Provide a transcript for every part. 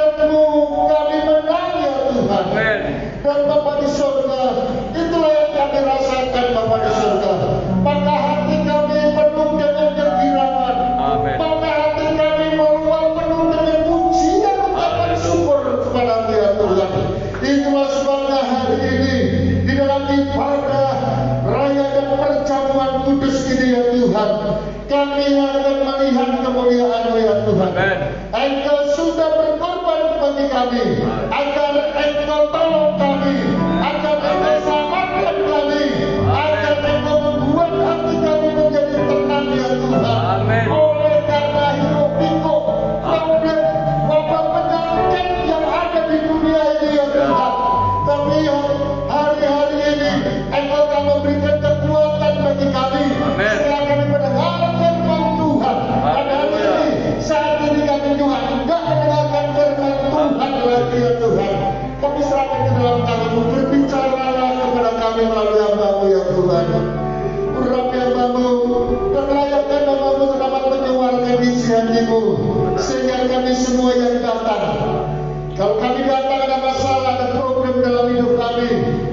berkat-Mu kami menang ya Tuhan. Amin. Dan Bapa di surga, itulah yang kami rasakan Bapa di surga. Maka hati kami penuh dengan kegembiraan. Amin. Maka hati kami meluap penuh dengan pujian ucapan syukur kepada-Mu ya Tuhan. Itulah sebabnya hari ini di dalam ibadah raya dan perjamuan kudus ini ya Tuhan, kami akan melihat kemuliaan-Mu ya Tuhan. Amin. Engkau sudah berkorban bagi kami, agar Engkau tolong kami, agar Engkau selamatkan kami, agar Engkau membuat hati kami menjadi tenang ya Tuhan. Amin. Oleh karena hiruk pikuk problem wabah penyakit yang ada di dunia ini ya Tuhan, tapi hari-hari ini Engkau telah memberikan kekuatan bagi kami. Amin. Setelah kami mendengarkan firman Tuhan, dan hari ini saat ini kami juga enggak mendengarkan firman Tuhan lagi ya Tuhan, kami serahkan ke dalam tangan-Mu. Berbicaralah kepada kami melalui hamba-Mu ya Tuhan. Urapi hamba-Mu dan layakkan hamba-Mu dapat menyuarakan isi hati-Mu, sehingga kami semua yang datang, kalau kami datang ada masalah, ada problem dalam hidup kami,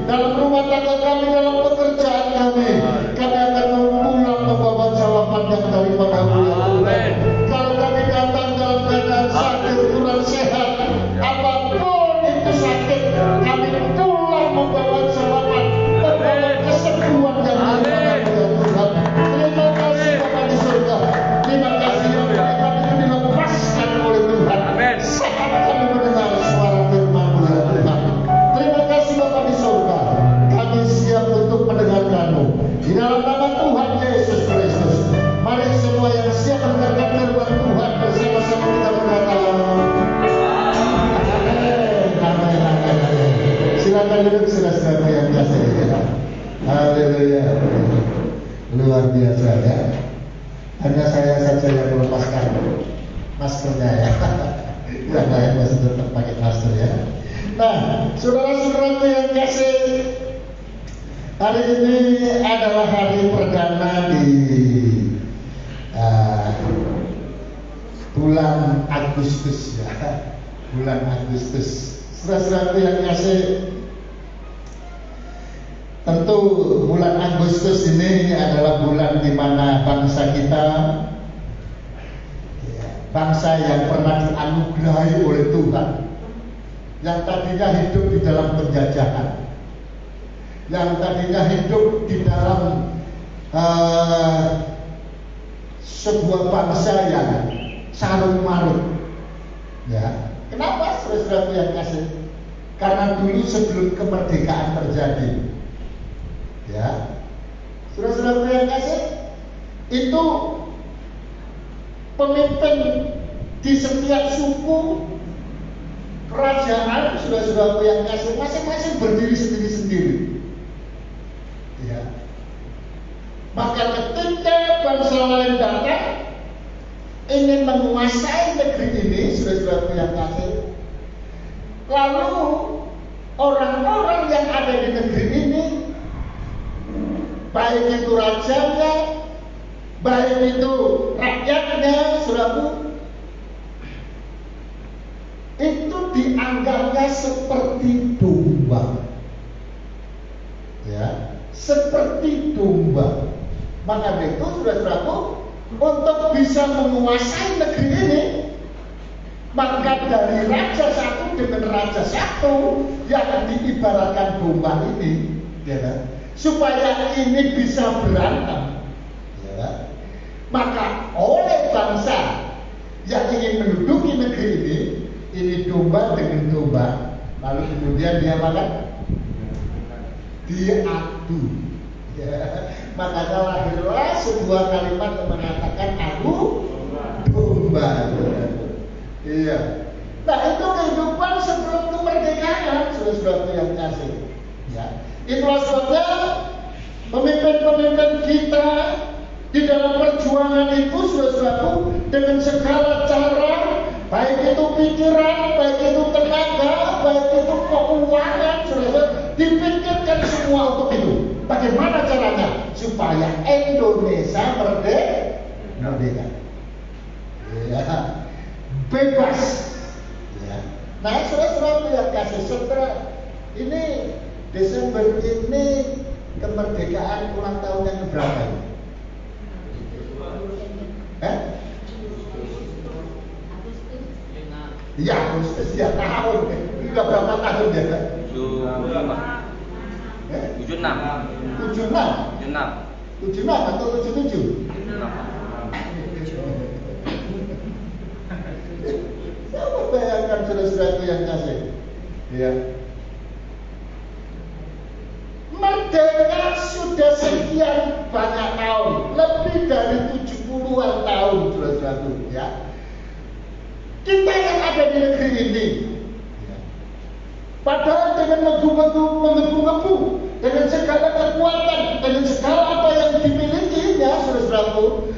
dalam rumah tangga kami, dalam pekerjaan kami akan pulang membawa jawaban yang daripada-Mu ya Tuhan. Kalau kami datang dalam keadaan sakit, kurang sehat, apapun itu sakit, kami pulang membawa jawaban, membawa kesembuhan yang daripada-Mu ya Tuhan. Terima kasih Bapa di surga. Terima kasih yang kami dilepaskan oleh Tuhan. Saat kami mendengar suara firman-Mu ya Tuhan. Terima kasih Bapa di surga. Kami siap untuk mendengarkan-Mu. Di dalam nama Tuhan Yesus Kristus. Mari semua yang siap mendengarkan firman Tuhan bersama-sama kita berkata, amin. Silakan duduk saudara-saudara yang kasih ya. Haleluya. Luar biasa ya. Hanya saya saja yang melepaskan maskernya ya. Yang lain masih tetap pakai masker ya. Nah, saudara-saudaraku yang kasih, hari ini adalah hari perdana di bulan Agustus ya. Bulan Agustus. Saudara-saudaraku yang kasih, tentu bulan Agustus ini adalah bulan di mana bangsa kita, bangsa yang pernah dianugerahi oleh Tuhan, yang tadinya hidup di dalam penjajahan, yang tadinya hidup di dalam sebuah bangsa yang sarung marut. Ya, kenapa saudara-saudara yang kasih? Karena dulu sebelum kemerdekaan terjadi, ya, saudara-saudara yang kasih, itu pemimpin di setiap suku kerajaan, saudara-saudara yang kasih, masing-masing berdiri sendiri-sendiri. Ya. Maka ketika bangsa lain datang ingin menguasai negeri ini, saudara-saudara yang kasih, lalu orang-orang yang ada di negeri ini, baik itu rajanya, baik itu rakyatnya, saudaraku, itu dianggapnya seperti domba, ya, seperti domba. Maka itu saudara-saudaraku, untuk bisa menguasai negeri ini, maka dari raja satu dengan raja satu yang diibaratkan domba ini, ya kan? Supaya ini bisa berantem, ya. Maka oleh bangsa yang ingin menduduki negeri ini domba dengan domba, lalu kemudian dia makan, dia adu, ya. Makanya lahirlah sebuah kalimat yang mengatakan adu domba. Iya. Nah, itu kehidupan sebelum kemerdekaan, saudara-saudara yang kasih. Ya. Itulah sebabnya pemimpin-pemimpin kita di dalam perjuangan itu, saudara-saudara, dengan segala cara, baik itu pikiran, baik itu tenaga, baik itu keuangan, saudara-saudara, dipikirkan semua untuk itu. Bagaimana caranya supaya Indonesia merdeka, ya, bebas, ya, Nah, saudara lihat kasih setelah ini Desember ini kemerdekaan ulang tahun yang keberapa? Iya, Agustus ya tahun. Udah berapa tahun ya? 76 atau 77? Coba bayangkan saudara-saudaraku yang kasih. Ya. Merdeka sudah sekian banyak tahun, lebih dari 70-an tahun, saudara-saudaraku, ya. Kita yang ada di negeri ini, ya. Padahal dengan menggebu-gebu, dengan segala kekuatan, dengan segala apa yang dimiliki, ya, saudara-saudaraku,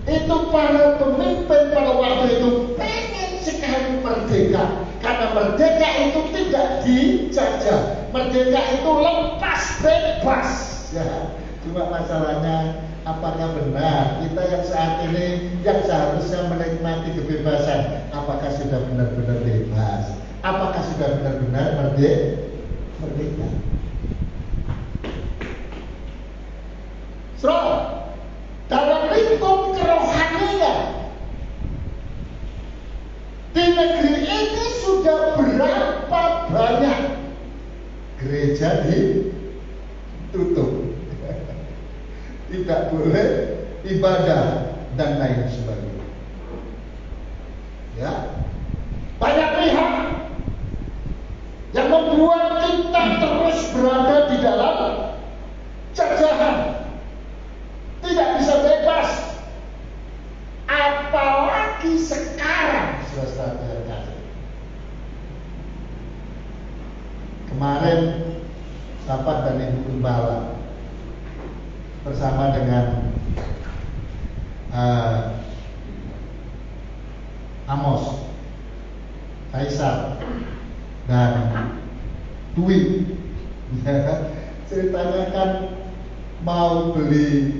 itu para pemimpin pada waktu itu pengen sekali merdeka, karena merdeka itu tidak dijajah, merdeka itu lepas bebas, ya. Cuma masalahnya apakah benar kita yang saat ini yang seharusnya menikmati kebebasan, apakah sudah benar-benar bebas, apakah sudah benar-benar merdeka? So, dalam lingkup kerohanian di negeri ini sudah berapa banyak gereja ditutup, tidak boleh ibadah dan lain sebagainya. Ya, banyak pihak yang membuat kita terus berada di dalam jajahan, tidak bisa bebas. Apalagi sekarang, saudara-saudara. Kemarin Bapak dan Ibu Gembala bersama dengan Amos, Kaisar, dan Dwi ceritanya kan mau beli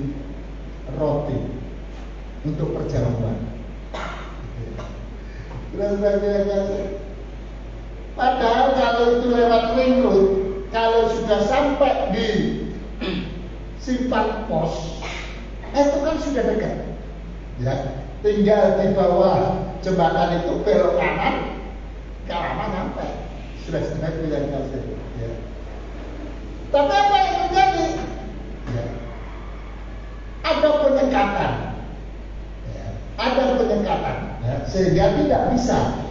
roti untuk perjamuan. Padahal kalau itu lewat ring road, kalau sudah sampai di simpang pos, itu kan sudah dekat, ya. Tinggal di bawah jembatan itu belok kanan, lama sampai. Sudah pilihan kasih, ya. Tapi apa yang terjadi? Ya. Ada penyekatan, ya. Ada penyekatan, ya. Sehingga tidak bisa.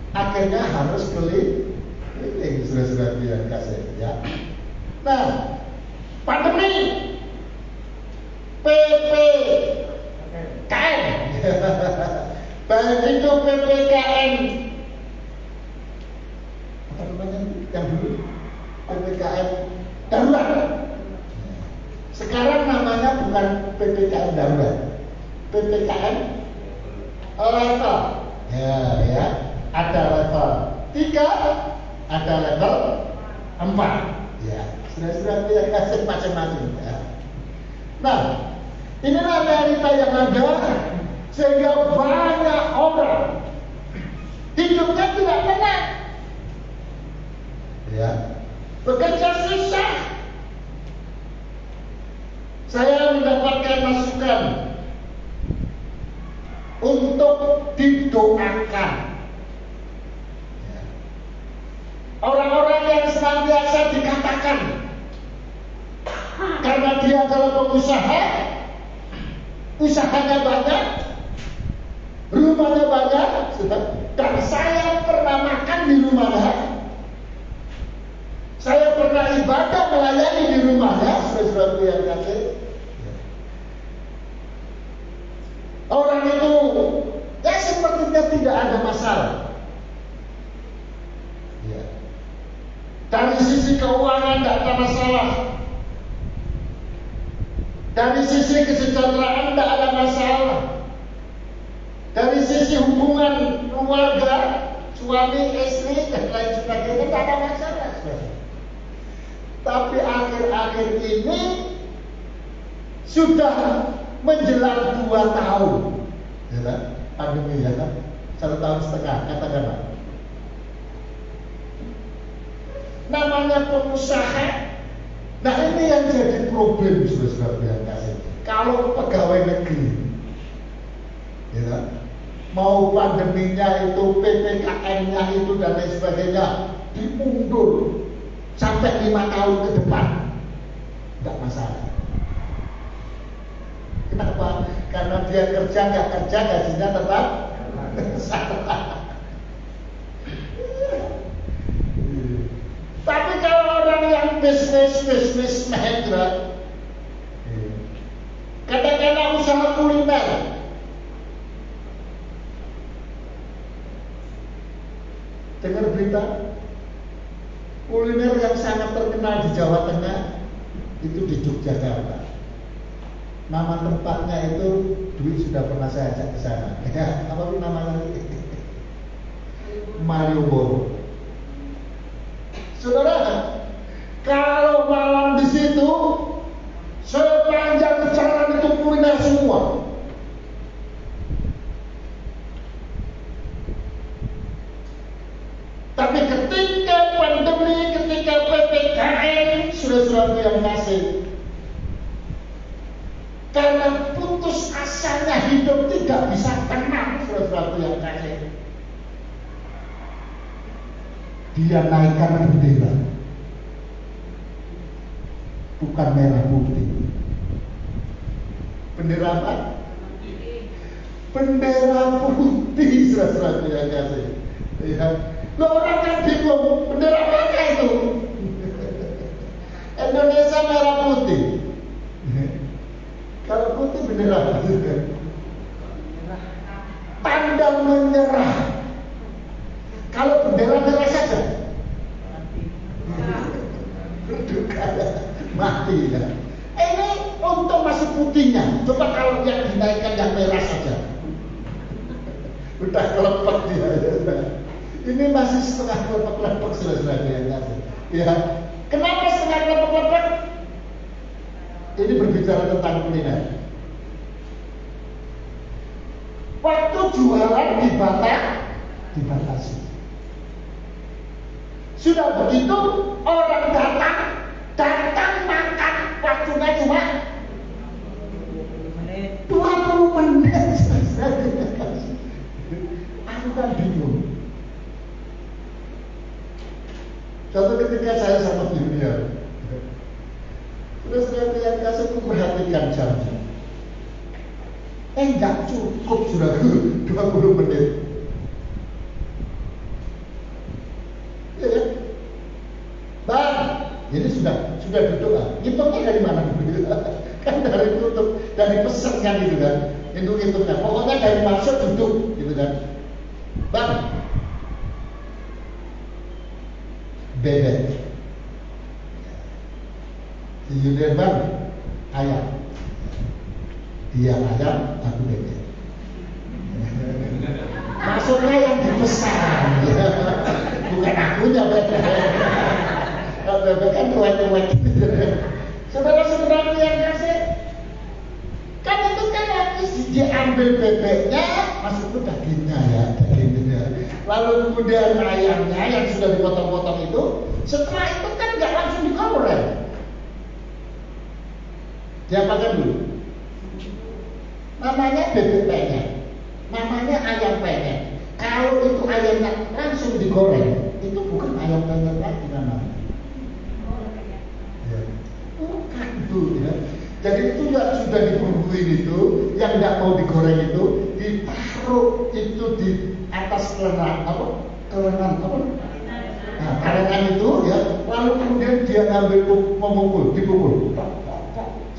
Akhirnya harus keliling, sudah pilihan kasih, ya. Nah, pandemi PPKM, baik itu PPKM apa namanya yang dulu PPKM darurat, sekarang namanya bukan PPKM darurat, PPKM level, ya, ada level 3, ada level 4, ya. Sudah dia kasih macam-macam, ya. Nah, inilah realita yang ada, sehingga banyak orang hidupnya tidak tenang, ya, bekerja susah. Saya mendapatkan masukan untuk didoakan, ya. Orang-orang yang senantiasa dikatakan karena dia adalah pengusaha, usahanya banyak, rumahnya banyak, dan saya pernah makan di rumahnya, saya pernah ibadah melayani di rumahnya, saudara-saudaraku yang kasih. Orang itu ya sepertinya tidak ada masalah, ya. Dari sisi keuangan tidak ada masalah, dari sisi kesejahteraan tidak ada masalah, dari sisi hubungan keluarga, suami, istri, dan lain sebagainya tidak ada masalah. Tapi akhir-akhir ini sudah menjelang 2 tahun, ya kan? Pandemi, ya kan? 1,5 tahun, katakanlah. namanya pengusaha. Nah ini yang jadi problem saudara-saudara yang kasih. Kalau pegawai negeri, ya, mau pandeminya itu, PPKM-nya itu dan lain sebagainya diundur sampai 5 tahun ke depan, tidak masalah. Kenapa? Karena dia kerja nggak kerja gajinya tetap sama. Tapi kalau orang yang bisnis mahendra, katakanlah usaha kuliner, dengar berita kuliner yang sangat terkenal di Jawa Tengah itu di Yogyakarta. Nama tempatnya itu dulu sudah pernah saya ajak ke sana. Ya, apa namanya? Malioboro. Saudara, kalau malam di situ sepanjang jalan itu kuliner semua. Tapi ketika pandemi, ketika PPKM, sudah yang kasih. Karena putus asanya hidup tidak bisa tenang, saudara-saudara yang kasih. Dia naikkan bendera, bukan merah putih. Bendera apa? Bendera putih, saudara-saudara yang kasih. Ya. Loh, orang kan bingung, bendera mana itu? Indonesia merah putih. Kalau putih bendera apa? Tanda menyerah. Kalau bendera merah saja, mati ya. Ini untung masih putihnya. Coba kalau yang dinaikkan yang merah saja, udah kelepek dia. Ini masih setengah kelepek-kelepek saudara-saudara. Ya, kenapa setengah kelepek-kelepek? Ini berbicara tentang kuliner. Waktu jualan dibatasi. Sudah begitu orang datang makan waktunya cuma 20 menit. Aku kan bingung. Suatu ketika saya sama dunia, terus saya kasih perhatikan jamnya. Enggak cukup sudah 20 menit. Ya, ya. Bang, jadi sudah duduk lah. Hitungnya dari mana? Kan dari tutup, dari pesan kan gitu kan. Hitungnya. Pokoknya dari masuk duduk gitu kan. Bang, bebek. Si Yulian bang, ayam. Dia ayam, aku bebek. Maksudnya yang dipesan, bukan akunya bebek. Kalau bebek kan tuet-tuet. Saudara-saudara yang kasih, kan itu kan habis diambil bebeknya, masuk ke dagingnya ya, lalu kemudian ayamnya yang sudah dipotong-potong itu, setelah itu kan nggak langsung digoreng. Diapakan dulu? Namanya bebek penyet, namanya ayam penyet. Kalau itu ayamnya langsung digoreng, itu bukan ayam penyet lagi namanya. Ya. Bukan itu ya. Jadi itu yang sudah dibumbuin itu, yang nggak mau digoreng itu, ditaruh itu di atas kelengan apa? Nah, karengan itu ya, lalu kemudian dia ngambil dipukul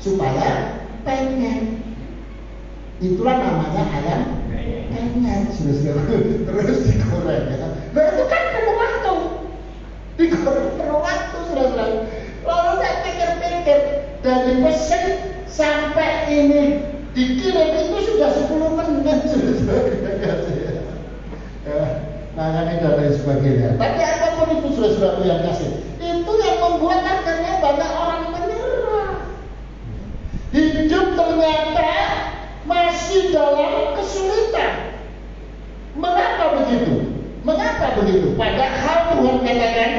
supaya penyet. Itulah namanya ayam penyet. Sudah terus digoreng ya. Nah itu kan perlu waktu, digoreng perlu waktu sudah. Lalu saya pikir-pikir dari mesin sampai ini dikirim itu sudah 10 menit sudah. Nah ini dan lain sebagainya. Tapi apapun itu sudah yang kasih, itu yang membuat akhirnya banyak orang menyerah. Hidup ternyata masih dalam kesulitan. Mengapa begitu? Padahal Tuhan katakan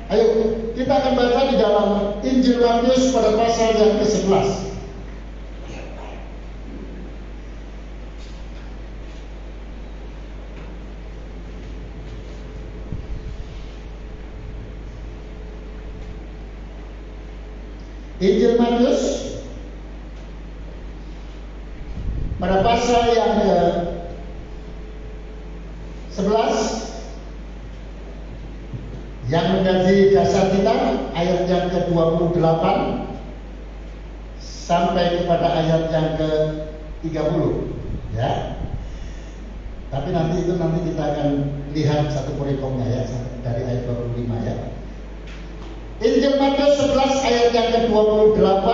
Ayo kita akan baca di dalam Injil Matius pada pasal yang ke-11. Injil Matius pada pasal yang ke-11 yang menjadi dasar kita, ayat yang ke-28 sampai kepada ayat yang ke-30 ya. Tapi nanti kita akan lihat satu kurikulumnya ya, dari ayat 25 ya. Injil Matius 11 ayat yang ke-28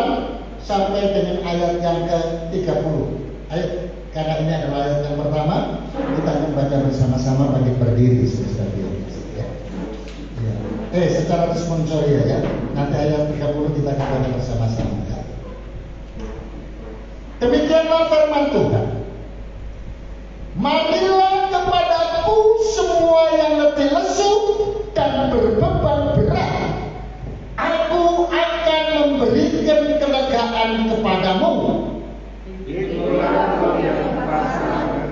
sampai dengan ayat yang ke-30. Ayo, karena ini adalah ayat yang pertama, kita akan baca bersama-sama bagi berdiri saudara ya. Secara responsoria ya. Nanti ayat 30 kita akan baca bersama-sama ya. Demikianlah firman Tuhan. Marilah kepadaku semua yang letih lesu dan berbeban berat. Aku akan memberikan kelegaan kepadamu. Itulah yang pasangan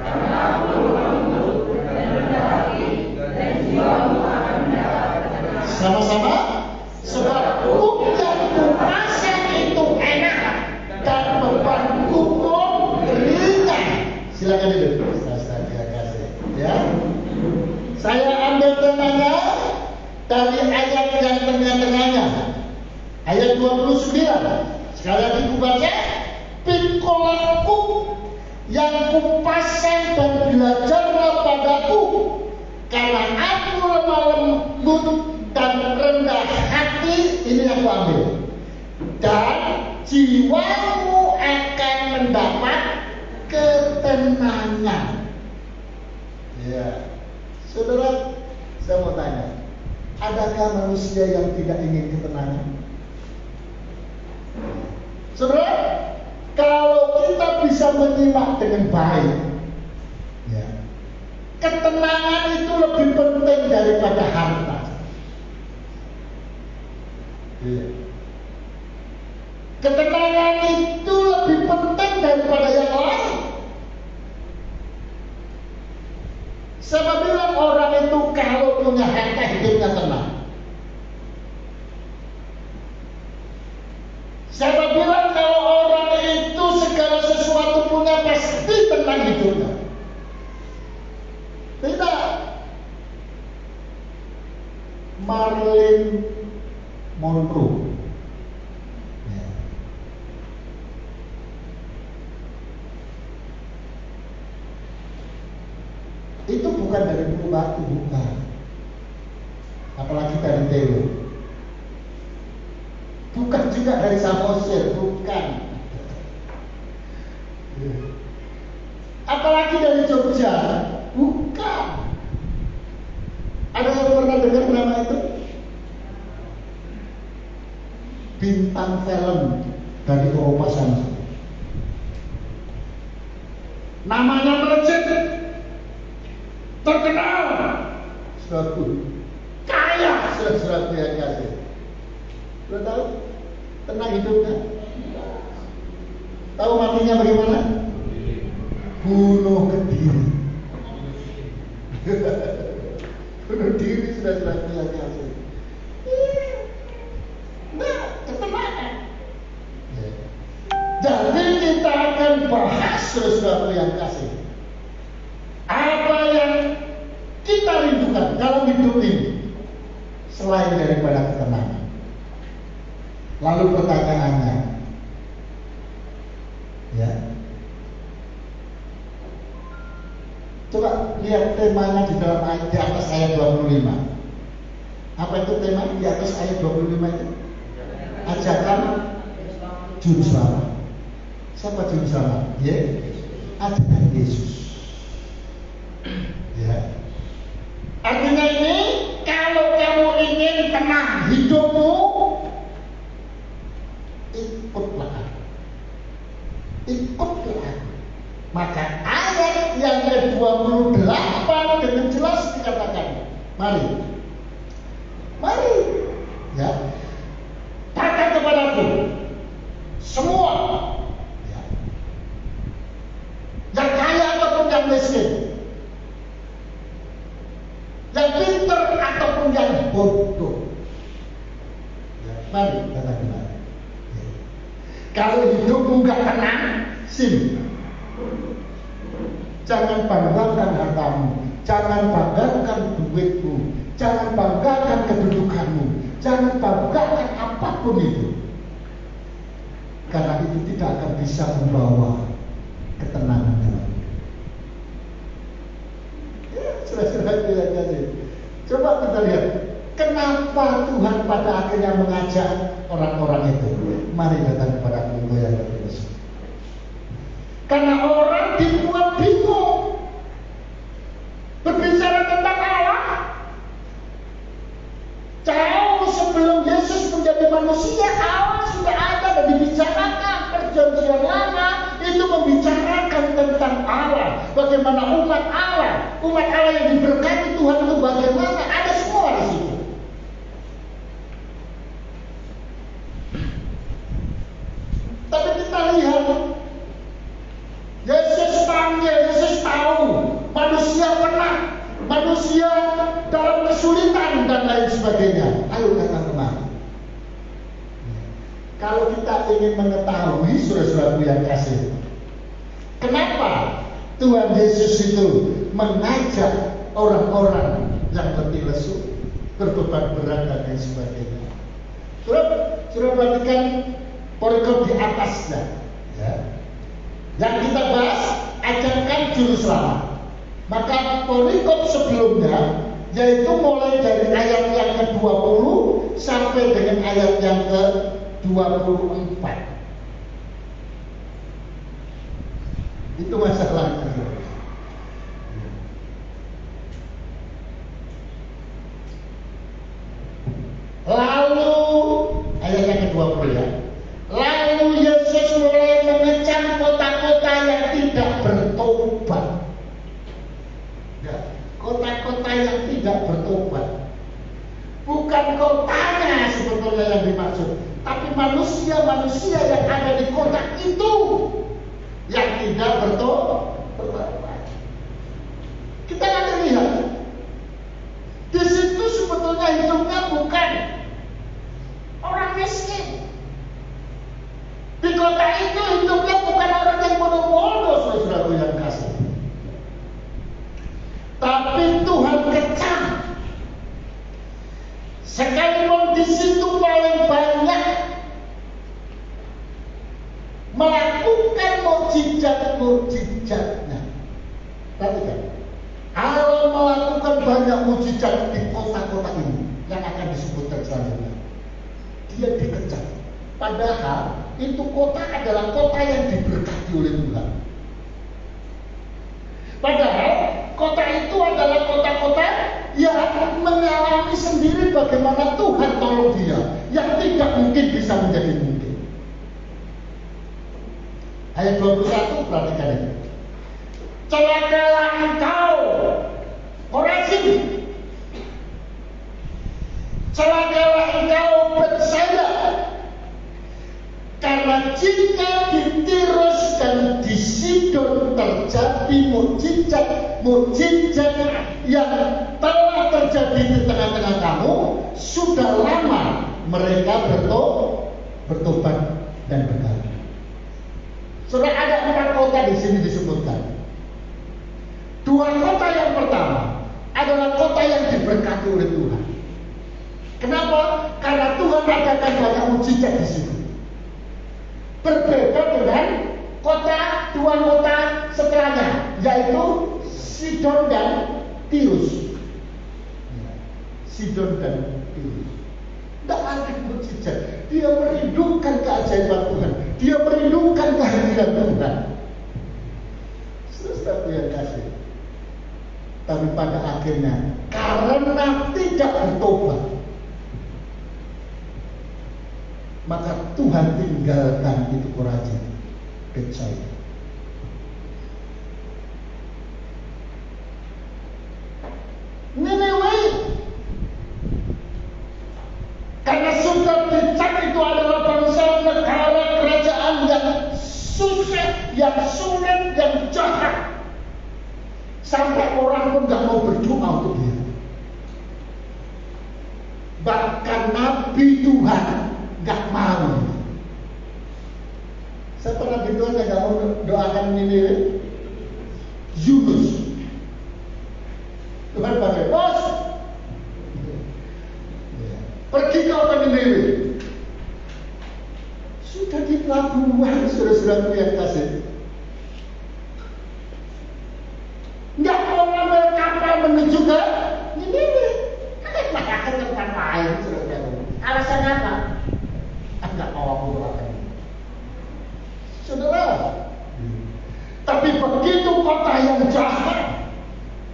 karena aku lembut dan hati dan jiwamu akan mendapat. Sama-sama, sebab hukum yang kupasang itu enak dan bebanku pun ringan. Silakan duduk, terima kasih. Ya, saya ambil temanya dari ayat yang tengah-tengahnya, ayat 29. Sekali lagi kubaca, pikulaku yang kupasang dan belajarlah padaku, karena aku lemah lembut dan rendah hati. Ini yang aku ambil. Dan jiwamu akan mendapat ketenangan. Ya, saudara, saya mau tanya. Adakah manusia yang tidak ingin ketenangan? Saudara, kalau kita bisa menyimak dengan baik, ya, ketenangan itu lebih penting daripada harta. Ya. Ketenangan itu lebih penting daripada yang lain. Saya bilang orang itu kalau punya harta hidupnya tenang. Saya bilang kalau orang itu segala sesuatu punya pasti tenang hidupnya. Tidak. Marilyn Monroe. Ya. Itu bukan dari buku batu, bukan. Apalagi dari Theo. Bukan juga dari Samosir, bukan. Apalagi dari Jogja, bukan. Ada yang pernah dengar nama itu? Bintang film dari Eropa sana. Namanya melejit, terkenal, suatu kaya, suatu yang kasih. Lo tahu tenang hidupnya? Tahu matinya bagaimana? Bunuh diri. Bunuh diri sudah yang kasih. Nah, ketenangan. Jadi kita akan bahas sesuatu yang kasih. Apa yang kita rindukan dalam hidup ini selain daripada ketenangan. Lalu pertanyaannya, ya, coba lihat temanya di dalam ayat di atas ayat 25. Apa itu tema di atas ayat 25 itu? Ajakan juru selamat. Siapa juru selamat? Ya, ajakan Yesus. Ya. Artinya ini, kalau kamu ingin tenang hidupmu, ikutlah aku. Ikutlah aku. Maka ayat yang ke-28 dengan jelas dikatakan, Mari, ya, datang kepadaku, semua, ya, yang kaya ataupun yang miskin, yang pintar ataupun yang bodoh, ya, mari datang kemari. Ya. Kalau hidupmu nggak tenang, sini. Jangan banggakan hartamu, jangan banggakan duitmu, jangan banggakan kedudukanmu, jangan banggakan apapun itu. Karena itu tidak akan bisa membawa ketenangan dalam hidup. Ya, sudah itu aja sih. Coba kita lihat, kenapa Tuhan pada akhirnya mengajak orang-orang itu, mari datang kepada aku yang berdosa. Karena orang dibuat bingung berbicara tentang Allah. Jauh sebelum Yesus menjadi manusia, Allah sudah ada dan dibicarakan. Perjanjian lama itu membicarakan tentang Allah, bagaimana umat Allah yang diberkati Tuhan itu bagaimana, ada semua di situ. Tapi kita lihat, Yesus panggil, Yesus tahu manusia pernah, manusia dalam kesulitan dan lain sebagainya. Ayo datang kemari. Kalau kita ingin mengetahui, saudara-saudaraku yang kasih, kenapa Tuhan Yesus itu mengajak orang-orang yang letih lesu, berbeban berat dan lain sebagainya. Sudah perhatikan perikop di atasnya, ya. Yang kita bahas, ajarkan juru selamat. Maka perikop sebelumnya, yaitu mulai dari ayat yang ke-20 sampai dengan ayat yang ke-24. Itu masalahnya. Lalu ayat yang ke-20 ya. Lalu Yesus mulai mengecam kota-kota yang tidak bertobat. Ya, kota-kota yang tidak bertobat. Bukan kotanya sebetulnya yang dimaksud, tapi manusia-manusia yang ada di kota itu yang tidak bertobat. Kita akan lihat di situ sebetulnya hidupnya bukan orang miskin. Di kota itu hidupnya bukan orang yang bodoh-bodoh, saudara-saudara yang kasih. Tapi Tuhan kecam. Sekalipun di situ paling banyak melakukan mukjizat-mukjizatnya. Perhatikan, kalau melakukan banyak mukjizat di kota-kota ini yang akan disebutkan selanjutnya, dia dikecam. Padahal itu kota adalah kota yang diberkati oleh Tuhan. Padahal kota itu adalah kota-kota yang mengalami sendiri bagaimana Tuhan tolong dia, yang tidak mungkin bisa menjadi mungkin. Ayat 21, perhatikan ini. Celakalah engkau, Korazin. Celakalah engkau, Betsaida. Karena jika di Tirus dan di Sidon terjadi mukjizat yang telah terjadi di tengah-tengah kamu, sudah lama mereka bertobat dan berkata. Sudah ada 4 kota di sini disebutkan. 2 kota yang pertama adalah kota yang diberkati oleh Tuhan. Kenapa? Karena Tuhan adakan banyak mukjizat di situ. Berbeda dengan 2 kota setelahnya, yaitu Sidon dan Tirus. Sidon dan Tirus. Tidak ada mukjizat. Dia merindukan keajaiban Tuhan. Dia merindukan kehadiran Tuhan. Saudara yang kasih. Tapi pada akhirnya, karena tidak bertobat, maka Tuhan tinggalkan itu Korazin, Betsaida. Nineveh susah, yang sulit, yang jahat. Sampai orang pun gak mau berdoa untuk dia. Bahkan Nabi Tuhan gak mau. Siapa Nabi Tuhan yang gak mau doakan Niniwe? Yunus. Tuhan pakai, bos, pergi kau ke Niniwe. Sudah di pelabuhan, saudara-saudara yang kasih. Nggak mau ngambil kapal menuju ke Niniwe. Kan makan tempat lain, saudara-saudara. Alasan apa? Nggak mau aku doakan. Saudara. Tapi begitu kota yang jahat,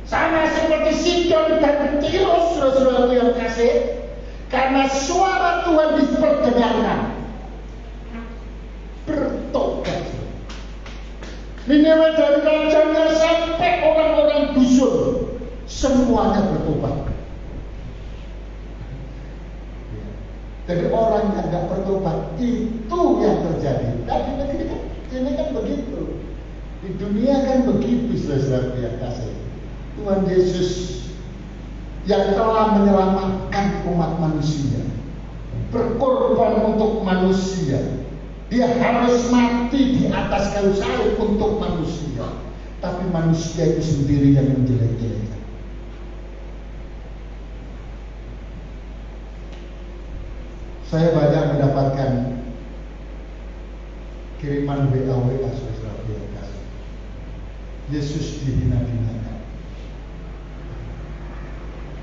sama seperti Sidon dan Tirus, saudara-saudara yang kasih, karena suara Tuhan diperdengarkan, bertobat. Niniwe dari rajanya sampai orang-orang dusun semuanya bertobat. Jadi orang yang nggak bertobat itu yang terjadi. Tapi ini kan begitu. Di dunia kan begitu, saudara-saudara yang kasih. Tuhan Yesus yang telah menyelamatkan umat manusia, berkorban untuk manusia. Dia harus mati di atas kayu salib untuk manusia. Tapi manusia itu sendiri yang menjelek-jelekan. Saya banyak mendapatkan kiriman WA saudara yang kasih. Yesus dihina-hinakan.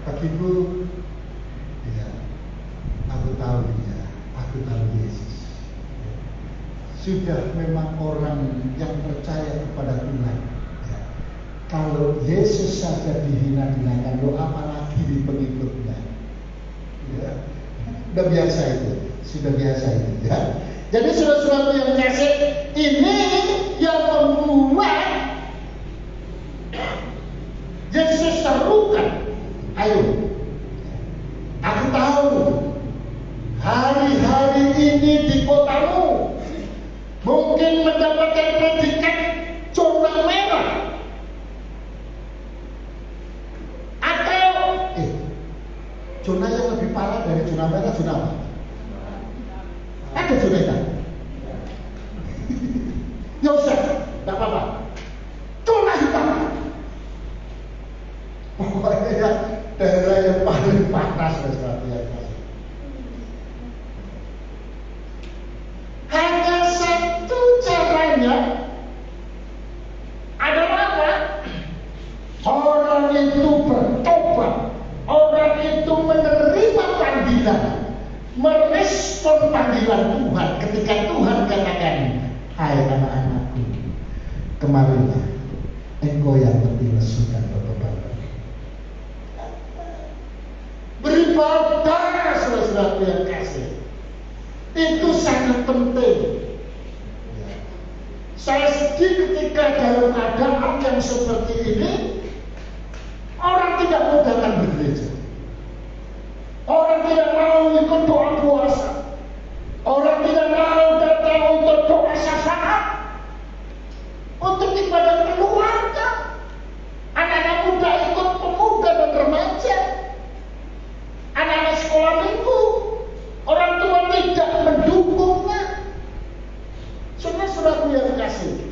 Bagiku, ya, aku tahu dia, aku tahu Yesus. Sudah memang orang yang percaya kepada Tuhan. Ya. Kalau Yesus saja dihina-hinakan, lo apalagi di pengikutnya? Ya. Sudah biasa itu, sudah biasa itu. Ya. Jadi saudara-saudara yang kasih, ini yang membuat Yesus serukan. Ayo, aku tahu hari-hari ini di kotamu mungkin mendapatkan predikat zona merah atau zona yang lebih parah dari zona merah, zona apa? Ada zona hitam. Ya usah, tidak apa-apa. Zona hitam. Pokoknya daerah yang paling panas saudara. Hanya satu caranya adalah apa? Orang itu bertobat, orang itu menerima panggilan, merespon panggilan Tuhan. Ketika Tuhan katakan, hai anak-anakku, kemarilah, engkau yang letih lesu dan berbeban. Beribadah, saudara-saudara yang kasih, itu sangat penting. Saya sedih ketika dalam keadaan yang seperti ini, orang tidak mau datang ke gereja, orang tidak mau ikut doa puasa, orang tidak mau datang untuk doa syafaat, untuk ibadah keluarga, anak-anak muda ikut pemuda dan remaja, anak-anak sekolah minggu, orang tua tidak mendukungnya. Saudara-saudaraku yang kasih,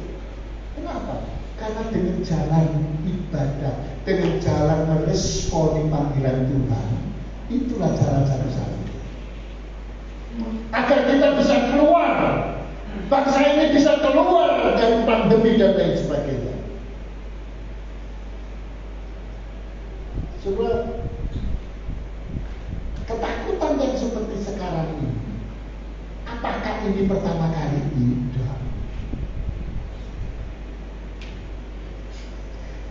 kenapa? Karena dengan jalan ibadah, dengan jalan meresponi panggilan Tuhan, itulah cara saya. Agar kita bisa keluar, bangsa ini bisa keluar dari pandemi dan lain sebagainya. Saudara, ketakutan yang seperti sekarang ini, apakah ini pertama kali? Tidak.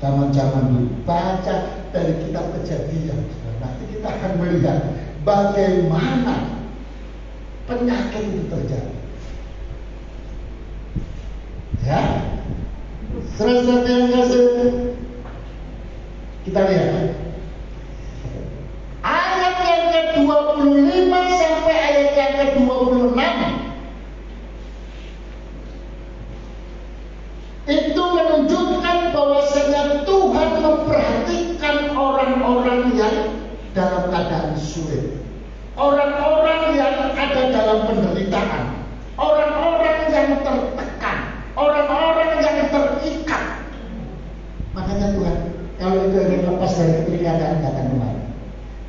Zaman-zaman dulu, baca dari kitab Kejadian, nanti kita akan melihat bagaimana penyakit itu terjadi. Ya, saudara yang kasih, kita lihat ayat yang ke-25 sampai ayat yang ke-26. dalam keadaan sulit, orang-orang yang ada dalam penderitaan, orang-orang yang tertekan, orang-orang yang terikat. Makanya Tuhan, kalau engkau ingin lepas dari keterikatan, datang kemari.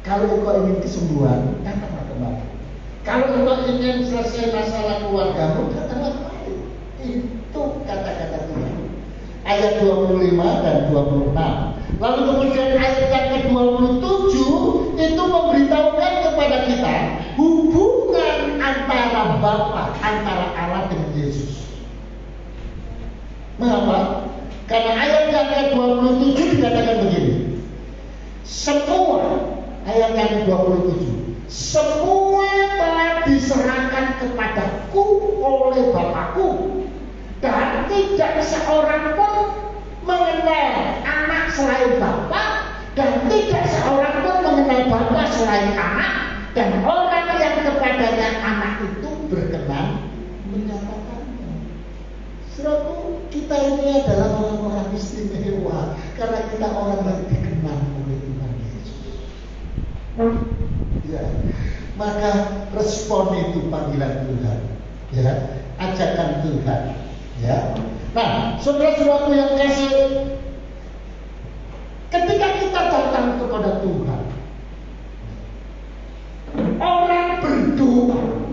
Kalau engkau ingin kesembuhan, datanglah kemari. Kalau engkau ingin selesai masalah keluargamu, datanglah kemari. Itu kata-kata Tuhan. Ayat 25 dan 26. Lalu kemudian ayat yang ke-27 itu memberitahukan kepada kita hubungan antara Bapa, antara Allah dengan Yesus. Mengapa? Karena ayat yang ke-27 dikatakan begini. Semua, ayat yang ke-27, semua telah diserahkan kepadaku oleh Bapakku, dan tidak seorang pun mengenal anak selain Bapa, dan tidak seorang pun mengenal Bapa selain anak, dan orang yang kepadanya anak itu berkenan menyatakannya. Saudaraku, kita ini adalah orang-orang istimewa karena kita orang yang dikenal oleh Tuhan Yesus. Ya, maka respon itu panggilan Tuhan, ya, ajakan Tuhan, ya. Nah, saudara-saudaraku yang kasih, ketika kita datang kepada Tuhan, orang berdoa.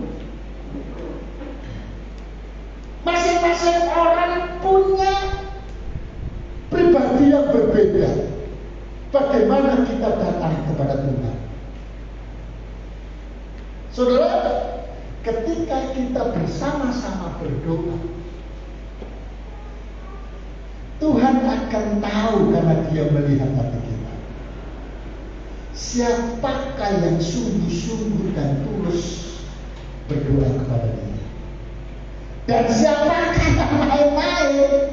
Masing-masing orang punya pribadi yang berbeda. Bagaimana kita datang kepada Tuhan? Saudara, ketika kita bersama-sama berdoa, Tuhan akan tahu karena Dia melihat hati kita. Siapakah yang sungguh-sungguh dan tulus berdoa kepada Dia? Dan siapakah yang main-main?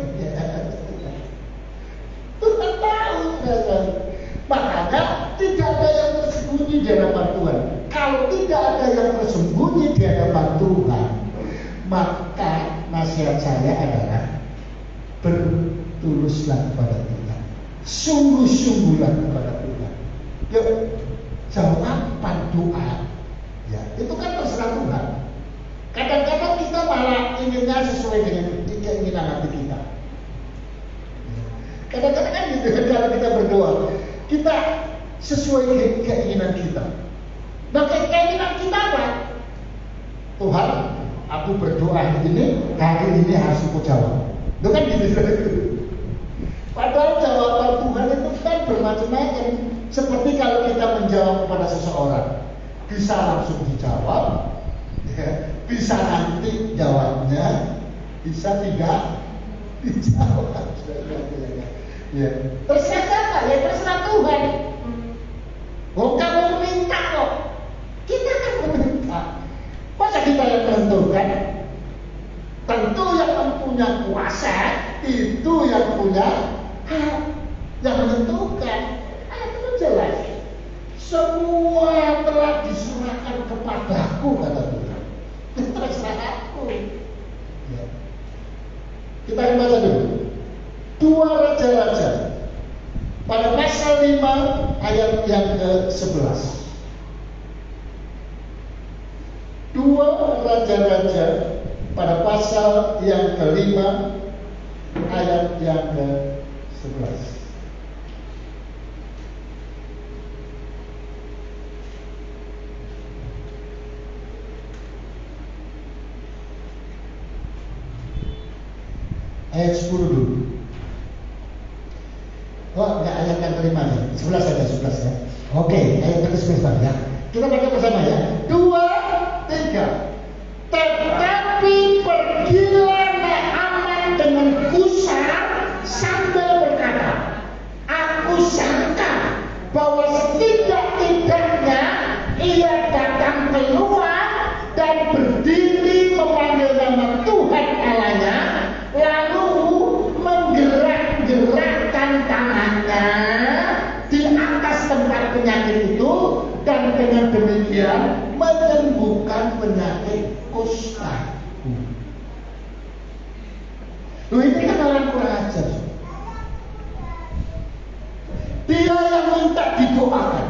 Tuhan tahu. Makanya tidak ada yang tersembunyi di hadapan Tuhan. Kalau tidak ada yang tersembunyi di hadapan Tuhan, maka nasihat saya adalah bertuluslah kepada Tuhan, sungguh-sungguhlah kepada Tuhan. Yuk, jawaban doa, ya itu kan terserah Tuhan. Kadang-kadang kita malah inginnya sesuai dengan keinginan hati kita. Kadang-kadang kan gitu, kalau kita berdoa, kita sesuai keinginan kita. Nah, keinginan kita apa? Tuhan, aku berdoa ini, hari ini harus aku jawab. Itu kan gitu. Padahal jawaban Tuhan itu kan bermacam-macam. Seperti kalau kita menjawab kepada seseorang, bisa langsung dijawab, ya, bisa nanti jawabnya, bisa tidak dijawab. Ya. Terserah siapa? Ya terserah Tuhan. Oh, kamu minta kok. Kita kan meminta. Masa kita yang menentukan? Tentu yang mempunyai kuasa itu yang punya hak, yang menentukan. Itu jelas. Semua telah diserahkan kepadaku, kata Tuhan. Terserah aku. Ya. Kita akan baca dulu. 2 Raja-Raja pada pasal 5 ayat yang ke-11. 2 Raja-Raja pada pasal yang ke-5 ayat yang ke-11. Ayat 10 dulu. Oh, enggak, ayat yang ke-5 ya. 11 saja, 11 ya. Oke, ayat yang ke-11 ya. Kita baca bersama ya. 2, 3. Tetapi pergilah Naaman dengan gusar sambil berkata, aku sangka bahwa setidak-tidaknya ia datang keluar dan berdiri memanggil nama Tuhan Allahnya, lalu menggerak-gerakkan tangannya di atas tempat penyakit itu, dan dengan demikian menyembuhkan penyakit kusta. Loh, ini kan orang kurang ajar. Dia yang minta didoakan.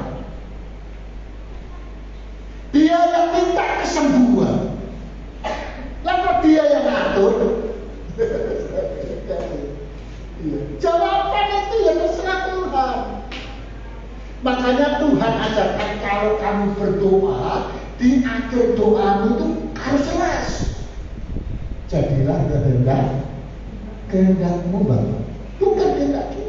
Tuhan ajarkan kalau kamu berdoa, di akhir doamu itu harus jelas. Jadilah kehendakmu Bapa, bukan kehendak kita.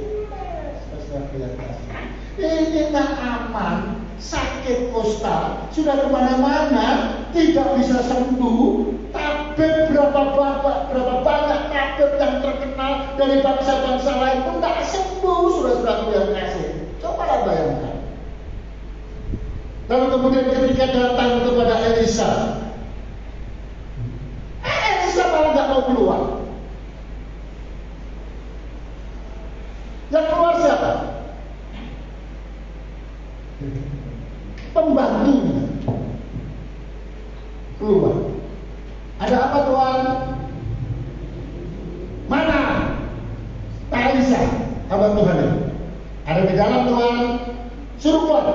Ini tak aman, sakit kusta, sudah kemana-mana, tidak bisa sembuh. Tabib berapa banyak tabib yang terkenal dari bangsa-bangsa lain pun tak sembuh, saudara-saudaraku yang kasih. Cobalah bayangkan. Lalu kemudian ketika datang kepada Elisa, Elisa malah nggak mau keluar. Yang keluar siapa? Pembantunya keluar. Ada apa Tuhan? Mana Pak Elisa, hamba Tuhan itu? Ada di dalam Tuhan, suruh keluar.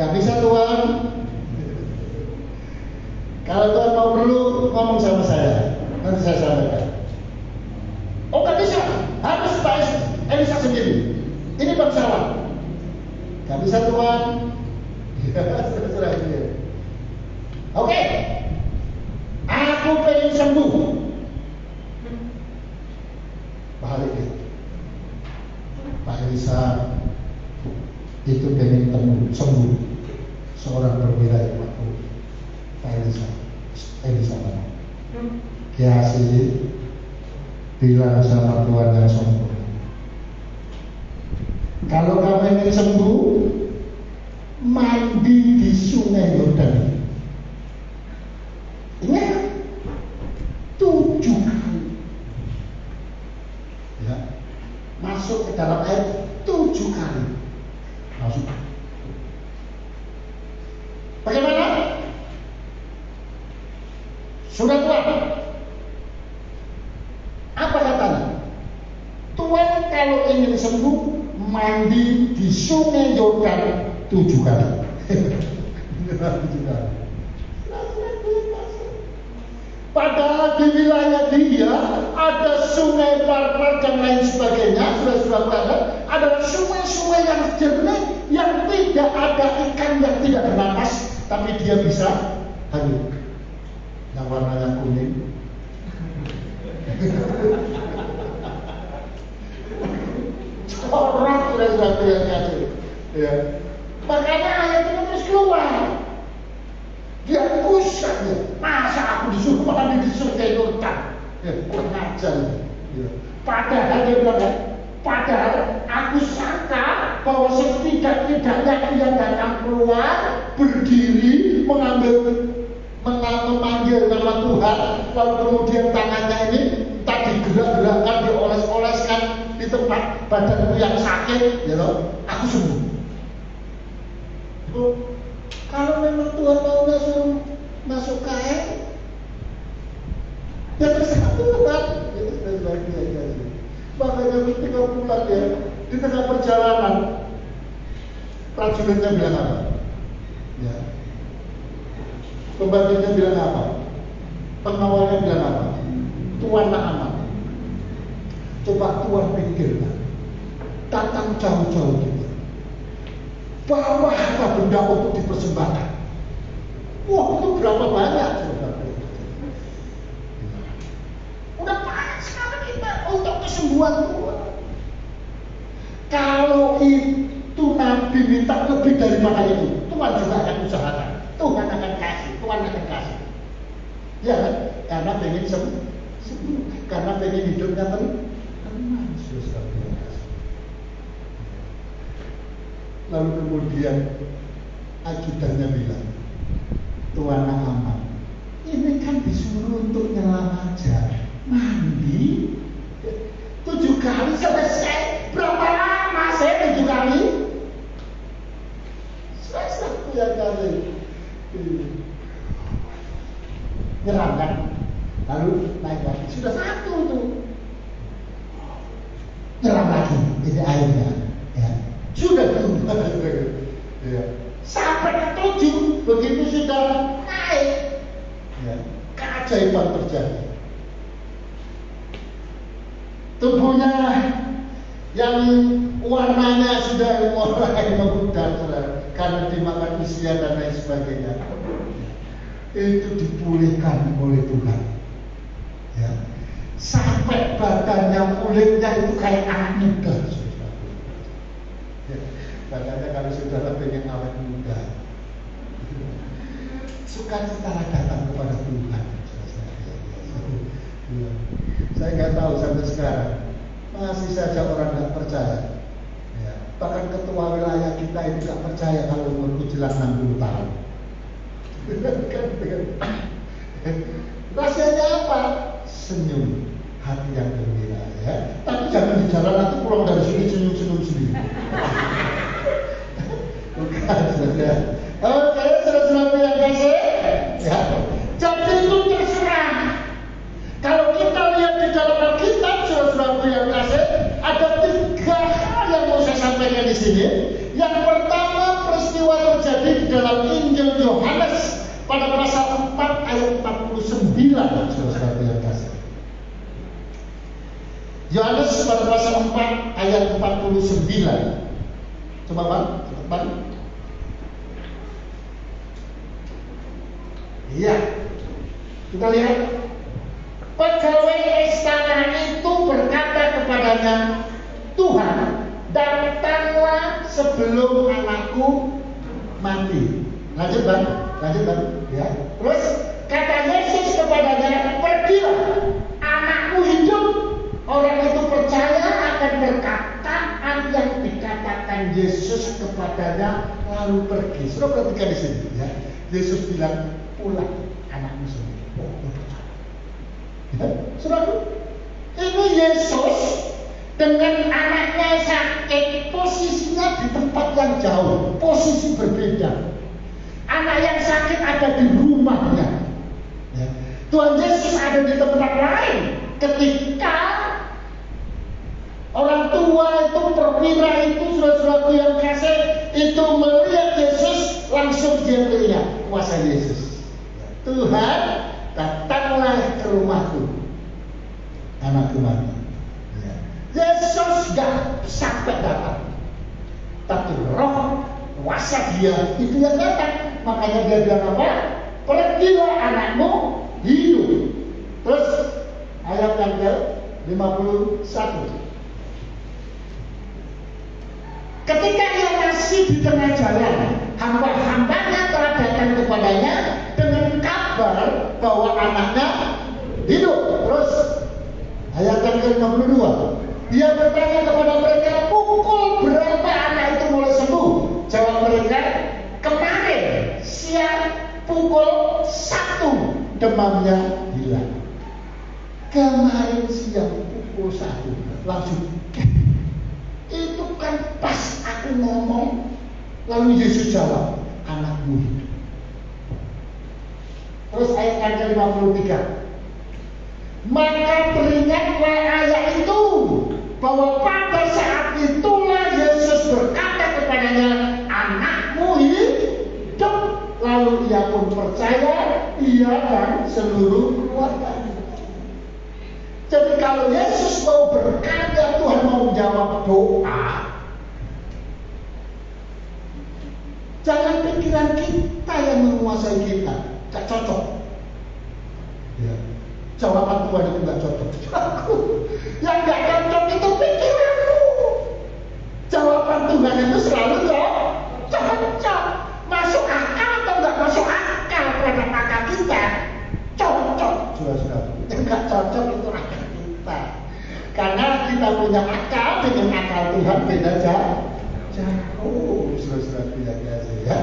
Gak bisa Tuhan. Kalau Tuhan mau perlu ngomong sama saya, nanti saya sampaikan. Oh gak bisa, harus Pak Elisa sendiri. Ini bangsawan. Gak bisa Tuhan. Oke, aku pengen sembuh. Balik ya. Pak Elisa itu pengen sembuh. Seorang perwira yang waktu Pak Elisa mana? Kiasi bilang sama Tuhan yang sempurna, kalau kamu ingin sembuh, mandi di Sungai Yordan. Ingat, 7 kali. Ya, masuk ke dalam air 7 kali. Masuk. Bagaimana? Sudah Tuhan. Apa katanya? Tuhan kalau ingin sembuh, mandi di Sungai Yordan 7 kali. 7 kali. Padahal di wilayah dia ada sungai Parpar dan lain sebagainya, sudah berada, ada sungai-sungai yang jernih, yang tidak ada ikan yang tidak bernapas, tapi dia bisa hanyut. Yang warnanya kuning. Orang sudah yang kasih. Ya. Makanya ayat ini terus keluar. Dia pusat ya. Masa aku disuruh mandi di Sungai Yordan? Kurang ajar. Ya. Padahal dia bilang, padahal aku sangka bahwa setidak-tidaknya dia datang keluar, berdiri, memanggil nama Tuhan, lalu kemudian tangannya ini tadi gerak-gerakkan, dioles-oleskan di tempat badanku yang sakit, ya loh, aku sembuh. Oh, kalau memang Tuhan mau suruh masuk ke air, ya terserah Tuhan. Makanya ketika pulang ya, di tengah perjalanan, prajuritnya bilang apa? Ya. Pembantunya bilang apa? Pengawalnya bilang apa? Tuanlah aman. Coba Tuhan pikirkan, datang jauh-jauh gitu. Bawa harta benda untuk dipersembahkan. Wah, itu berapa banyak? Udah banyak sekali kita untuk kesembuhan Tuhan. Kalau itu Nabi minta lebih daripada itu, Tuhan juga akan usahakan. Tuhan akan kasih, Tuhan akan kasih. Ya, karena pengen sembuh, karena pengen hidupnya tenang. Lalu kemudian ajudannya bilang, Tuan aman, ini kan disuruh untuk nyelam aja, mandi 7 kali selesai. Berapa lama saya 7 kali? Selesai ya kali. Nyelam kan, lalu naik lagi, sudah 1 tuh. Nyelam lagi, ini airnya, ya. Sudah tuh, ya. Sampai ke 7, begitu sudah naik, ya, keajaiban terjadi. Tubuhnya yang warnanya sudah mulai memudar karena dimakan usia dan lain sebagainya. Itu dipulihkan oleh Tuhan. Ya. Sampai badannya kulitnya itu kayak anak muda. Ya. Badannya kalau saudara pengen awet muda, sukacita datang kepada Tuhan. Saya nggak tahu sampai sekarang masih saja orang nggak percaya. Ya. Bahkan ketua wilayah kita itu nggak percaya kalau umurku jelas 60 tahun. Rasanya apa? Senyum, hati yang gembira, ya. Tapi jangan di jalan nanti pulang dari sini senyum-senyum sendiri. Bukan, saudara. Oke, saudara-saudara yang kasih, ya. Jadi itu terserah. Kalau kita lihat di dalam Alkitab, saudara-saudara yang kasih, ada 3 hal yang mau saya sampaikan di sini. Yang pertama, peristiwa terjadi di dalam Injil Yohanes pada pasal 4 ayat 49, saudara-saudara yang kasih. Yohanes pada pasal 4 ayat 49. Coba Bang, cepat. Iya. Kita lihat. Pegawai istana itu berkata kepadanya, Tuhan, datanglah sebelum anakku mati. Lanjut Bang. Ya. Terus kata Yesus kepadanya, pergilah, anakmu hidup. Orang itu percaya akan perkataan yang dikatakan Yesus kepadanya, lalu pergi. Sudah perhatikan di sini, ya. Yesus bilang, pulang anakmu sendiri. Ya, saudara, ini Yesus dengan anaknya sakit, posisinya di tempat yang jauh, posisi berbeda. Anak yang sakit ada di rumahnya. Ya. Tuhan Yesus ada di tempat lain. Ketika orang tua itu, perwira itu, saudara-saudaraku yang kasih, itu melihat Yesus, langsung dia melihat kuasa Yesus. Tuhan, datanglah ke rumahku, anakku mati. Ya. Yesus gak sampai datang, tapi roh kuasa dia itu yang datang. Makanya dia bilang apa? Pergilah anakmu hidup. Terus ayat yang ke-51. Ketika ia masih di tengah jalan, hamba-hambanya telah datang kepadanya dengan kabar bahwa anaknya hidup. Terus ayat yang ke-52. Dia bertanya kepada mereka, pukul berapa anak itu mulai sembuh? Jawab mereka, kemarin siang pukul 1 demamnya hilang. Kemarin siang pukul 1 langsung. Itu kan pas aku ngomong, lalu Yesus jawab, anakmu hidup. Terus ayat yang ke-53. Maka beringatlah ayah itu bahwa pada saat itulah Yesus berkata kepadanya, anakmu hidup. Lalu ia pun percaya, ia dan seluruh keluarganya. Jadi kalau Yesus mau berkata, Tuhan mau jawab doa, jangan pikiran kita yang menguasai kita. Gak cocok. Ya. Jawaban Tuhan itu gak cocok. Yang gak cocok itu pikiranmu. Jawaban Tuhan itu selalu cocok. Masuk akal atau gak masuk akal pada akal kita, cocok. Sudah. Yang gak cocok itu akal kita. Karena kita punya akal dengan akal Tuhan beda jauh. Sudah tidak biasa ya.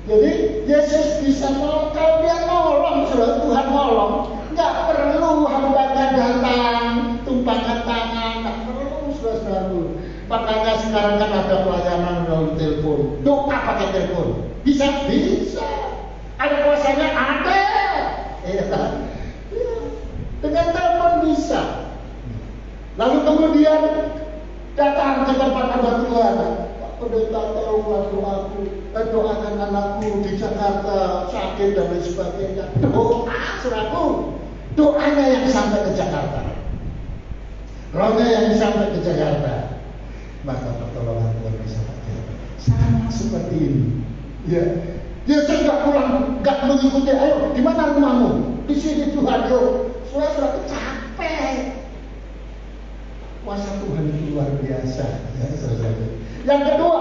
Jadi Yesus bisa nolong, kalau dia nolong, sudah Tuhan nolong, nggak perlu hambanya datang, tumpangan tangan, nggak perlu, sudah. Makanya sekarang kan ada pelayanan melalui telepon, doa pakai telepon, bisa. Ada kuasanya ada, ya. Dengan telepon bisa. Lalu kemudian datang ke tempat hamba Tuhan. Pendeta tolonglah doakan anakku di Jakarta sakit dan lain sebagainya. Doanya yang sampai ke Jakarta, rohnya yang sampai ke Jakarta. Maka sama seperti ini. Ya, Yesus nggak pulang, nggak mengikuti. Ayo, di mana rumahmu? Di sini Tuhan. Yo, sudah capek. Kuasa Tuhan itu luar biasa. Ya, saudara. Yang kedua,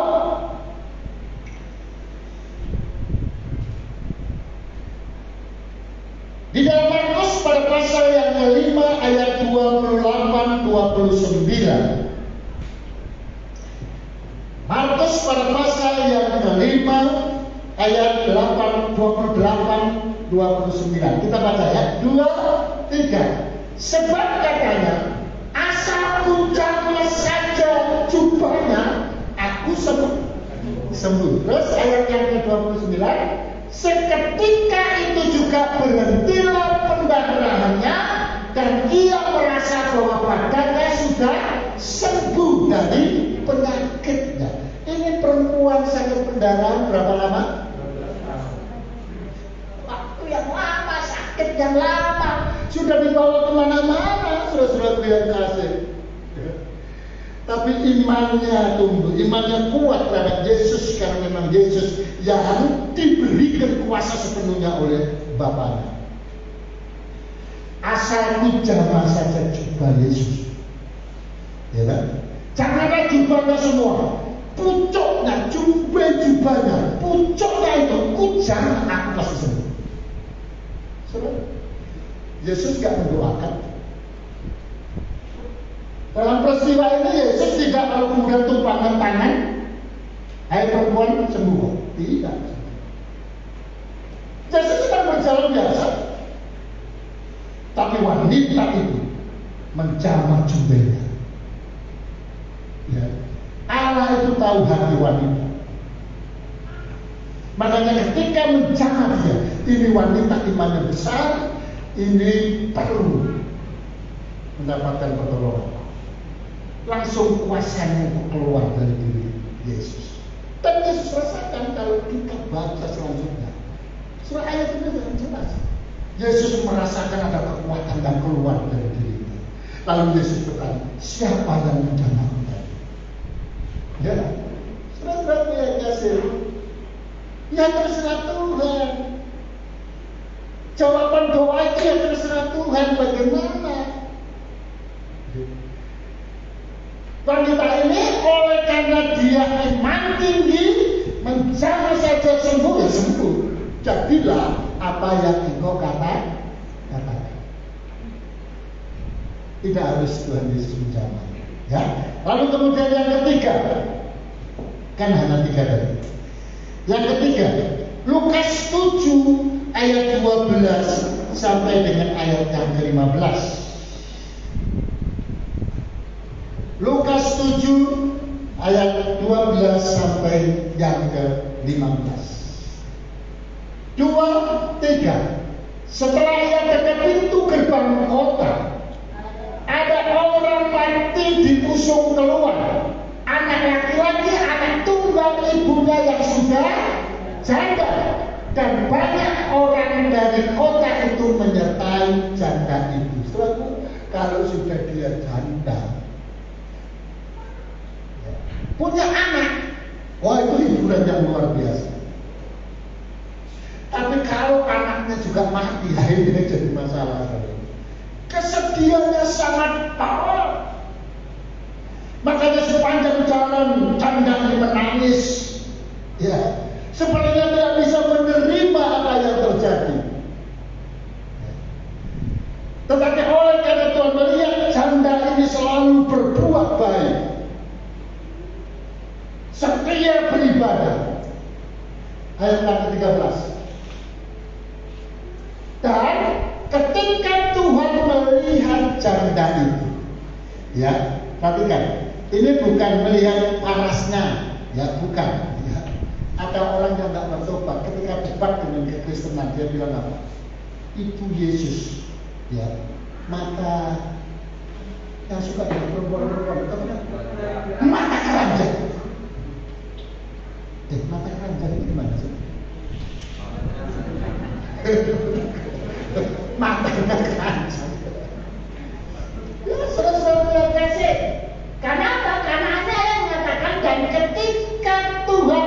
di dalam Markus pada pasal yang kelima ayat 28-29. Markus pada pasal yang kelima ayat 28-29. Kita baca ya. 2, 3. Sebab katanya, asalku jamah saja jubahnya, aku sembuh. Terus ayat yang ke-29. Seketika itu juga berhentilah pendarahannya dan ia merasa bahwa badannya sudah sembuh dari penyakitnya. Ini perempuan sakit pendarahan berapa lama? Waktu yang lama, sakit yang lama, sudah dibawa kemana-mana, saudara-saudara yang kasih. Tapi imannya tumbuh, imannya kuat terhadap Yesus karena memang Yesus yang diberikan kuasa sepenuhnya oleh Bapaknya. Asalku jamah saja jubah Yesus, ya kan? Janganlah jubahnya semua, pucuknya, jubahnya, pucuknya itu kujang, aku pasti sembuh. Saudara, Yesus gak mendoakan. Dalam peristiwa ini Yesus tidak lalu kemudian tumpangan tangan, hai perempuan sembuh. Tidak. Yesus sedang berjalan biasa, tapi wanita itu menjamah jubahnya. Ya. Allah itu tahu hati wanita. Makanya ketika menjamah dia, ini wanita imannya besar, ini perlu mendapatkan pertolongan. Langsung kuasanya itu keluar dari diri Yesus. Dan Yesus rasakan kalau kita baca selanjutnya. Surah ayat itu dengan jelas. Yesus merasakan ada kekuatan yang keluar dari dirinya. Lalu Yesus bertanya, siapa yang menjamahku tadi? Ya, saudara-saudara yang kasih. Ya terserah Tuhan. Jawaban doa itu ya terserah Tuhan. Bagaimana? Wanita ini oleh karena dia iman tinggi, menjamah saja sembuh, ya sembuh. Jadilah apa yang engkau katakan. Tidak harus Tuhan Yesus menjamah. Ya. Lalu kemudian yang ketiga, kan hanya 3 tadi. Yang ketiga, Lukas 7 ayat 12 sampai dengan ayat yang ke-15. Lukas 7 ayat 12 sampai yang ke-15. 2, 3. Setelah ia dekat pintu gerbang kota, ada orang mati diusung keluar, anak laki-laki, anak tunggal ibunya yang sudah janda, dan banyak orang dari kota itu menyertai janda itu. Setelah kalau sudah dia janda, punya anak, wah itu hiburan yang luar biasa. Tapi kalau anaknya juga mati, ini jadi masalah. Kesedihannya sangat parah. Makanya sepanjang jalan janda ini menangis. Ya, sepertinya tidak bisa menerima apa yang terjadi. Tetapi oleh karena Tuhan melihat janda ini selalu berbuat baik, setia beribadah. Ayat yang ke-13. Dan ketika Tuhan melihat janda itu, ya, perhatikan, ini bukan melihat parasnya, ya, bukan. Ya. Ada orang yang tidak bertobat ketika debat dengan kekristenan, dia bilang apa? Itu Yesus, ya, mata yang suka dengan perempuan-perempuan, mata keranjang. Mata keranjang ini gimana sih? Mata keranjang. Ya, saudara-saudara yang kasih. Karena apa? Karena ada yang mengatakan, dan ketika Tuhan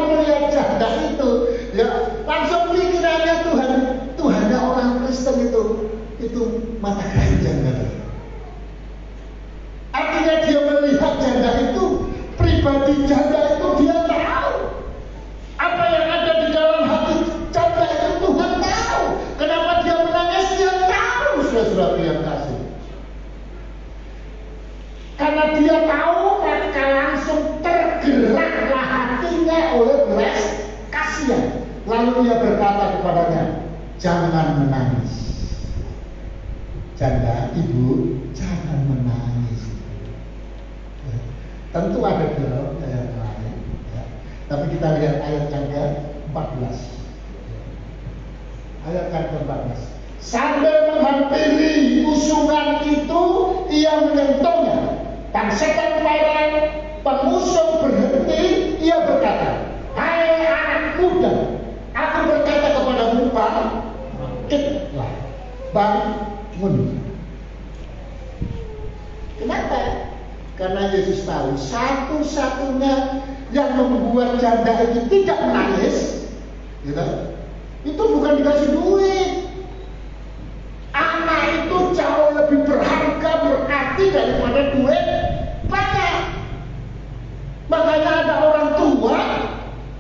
jangan menangis. Janda, ibu, jangan menangis. Ya. Tentu ada dalam yang lain, ya. Tapi kita lihat ayat yang ke-14. Ayat yang ke-14. Sambil menghampiri usungan itu, ia menyentuhnya. Dan setan marah, pemusuh berhenti, ia berkata, hai anak muda, aku berkata kepadamu, bangkitlah, bangun. Kenapa? Karena Yesus tahu satu-satunya yang membuat janda itu tidak menangis, gitu, itu bukan dikasih duit. Anak itu jauh lebih berharga, berarti daripada duit banyak. Makanya ada orang tua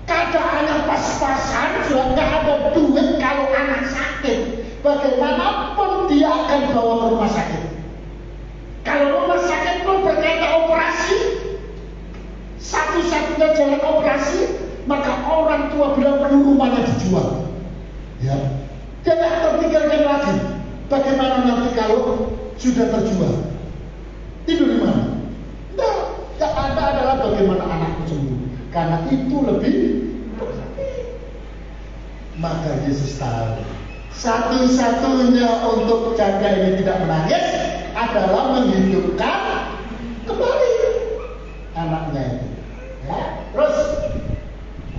keadaannya pas-pasan, sudah nggak ada duit kalau anak sakit. Bagaimanapun dia akan bawa ke rumah sakit. Kalau rumah sakit pun berkata operasi, satu-satunya jalan operasi, maka orang tua bilang perlu rumahnya dijual. Ya, dia tidak terpikirkan lagi. Bagaimana nanti kalau sudah terjual? Tidur di mana? Tidak, yang ada adalah bagaimana anakku sembuh. Karena itu lebih penting. Maka Yesus tahu satu-satunya untuk janda ini tidak menangis adalah menghidupkan kembali anaknya itu. Ya, terus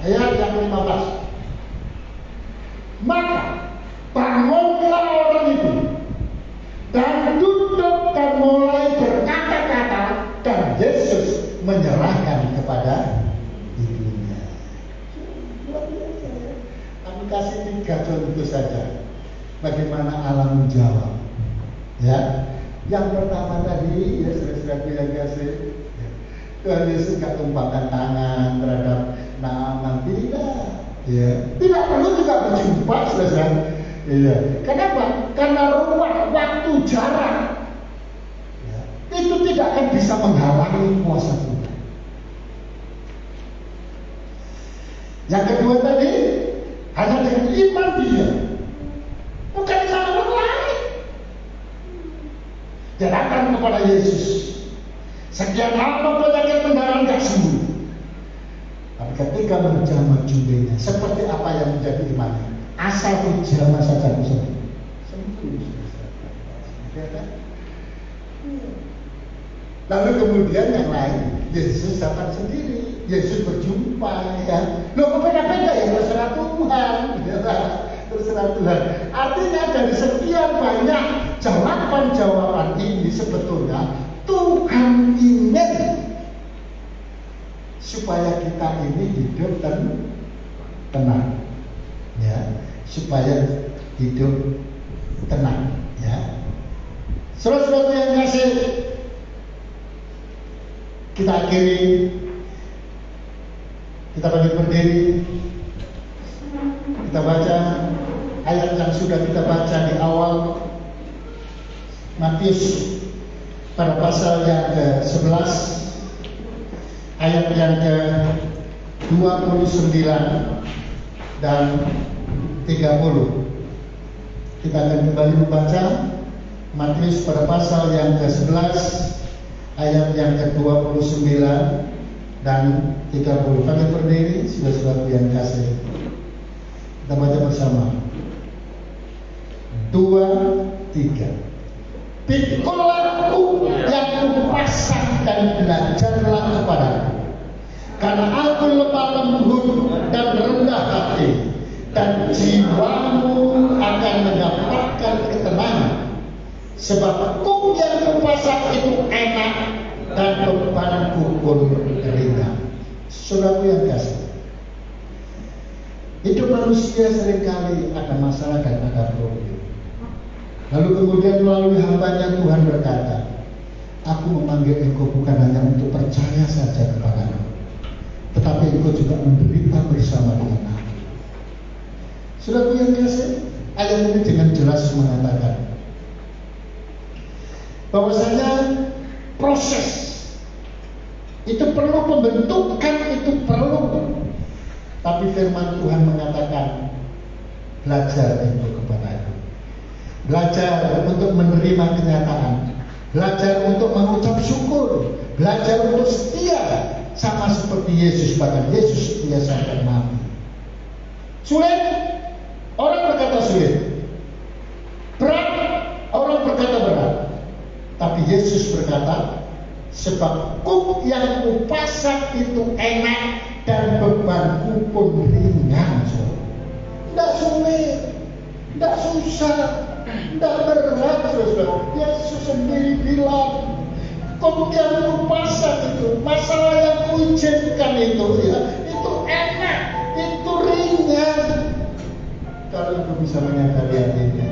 ayat yang 15. Maka bangunlah orang itu dan duduk dan mulai berkata-kata, dan Yesus menyerahkan kepada ibunya. Luar biasa ya. Kami kasih 3 contoh saja bagaimana Allah menjawab. Ya, yang pertama tadi ya saudara-saudara yang kasih, Tuhan Yesus gak tumpahkan tangan terhadap Naaman, tidak. Ya, tidak perlu juga berjumpa, saudara. Iya. Kenapa? Karena ruang, waktu, jarak, ya, itu tidak akan bisa menghalangi kuasa Tuhan. Yang kedua tadi, hanya dengan iman dia, bukan sama orang lain. Dia datang kepada Yesus. Sekian lama penyakit mendarah tidak sembuh. Tapi ketika menjamah jubahnya, seperti apa yang menjadi imannya? Asal menjamah saja sembuh. Lalu kemudian yang lain, Yesus datang sendiri. Yesus berjumpa, ya. Loh, beda-beda ya, terserah Tuhan, ya, terserah Tuhan. Artinya dari sekian banyak jawaban-jawaban ini sebetulnya Tuhan ingin supaya kita ini hidup dan tenang, ya, supaya hidup tenang, ya. Saudara-saudara yang kasih, kita akhiri, kita bangkit berdiri, kita baca ayat yang sudah kita baca di awal, Matius pada pasal yang ke-11 ayat yang ke-29 dan 30. Kita akan kembali membaca Matius pada pasal yang ke-11 ayat yang ke-29 dan 30. Kami berdiri, saudara-saudara yang kasih. Kita baca bersama. 2, 3. Pikulah aku yang kupasang dan belajarlah kepadaku, karena aku lemah lembut dan rendah hati, dan jiwamu akan mendapatkan ketenangan. Sebab hukum yang kupasang itu enak dan bebanku pun ringan. Saudaraku yang kasih, hidup manusia seringkali ada masalah dan ada problem. Lalu kemudian melalui hambanya Tuhan berkata, aku memanggil engkau bukan hanya untuk percaya saja kepadaku, tetapi engkau juga menderita bersama dengan aku. Saudaraku yang kasih, ayat ini dengan jelas mengatakan bahwasanya proses itu perlu, pembentukan itu perlu, tapi firman Tuhan mengatakan Belajar itu kepada aku. Belajar untuk menerima kenyataan. Belajar untuk mengucap syukur. Belajar untuk setia. Sama seperti Yesus, bahkan Yesus setia sampai mati. Sulit? Orang berkata sulit. Berat? Orang berkata berat. Tapi Yesus berkata, sebab kuk yang kupasang itu enak dan bebanku pun ringan. Tidak sulit, tidak susah, tidak berat. Yesus sendiri bilang, kuk yang kupasang itu, masalah yang kuizinkan itu, ya, itu enak, itu ringan. Kalau ibu bisa menyadari hal ini,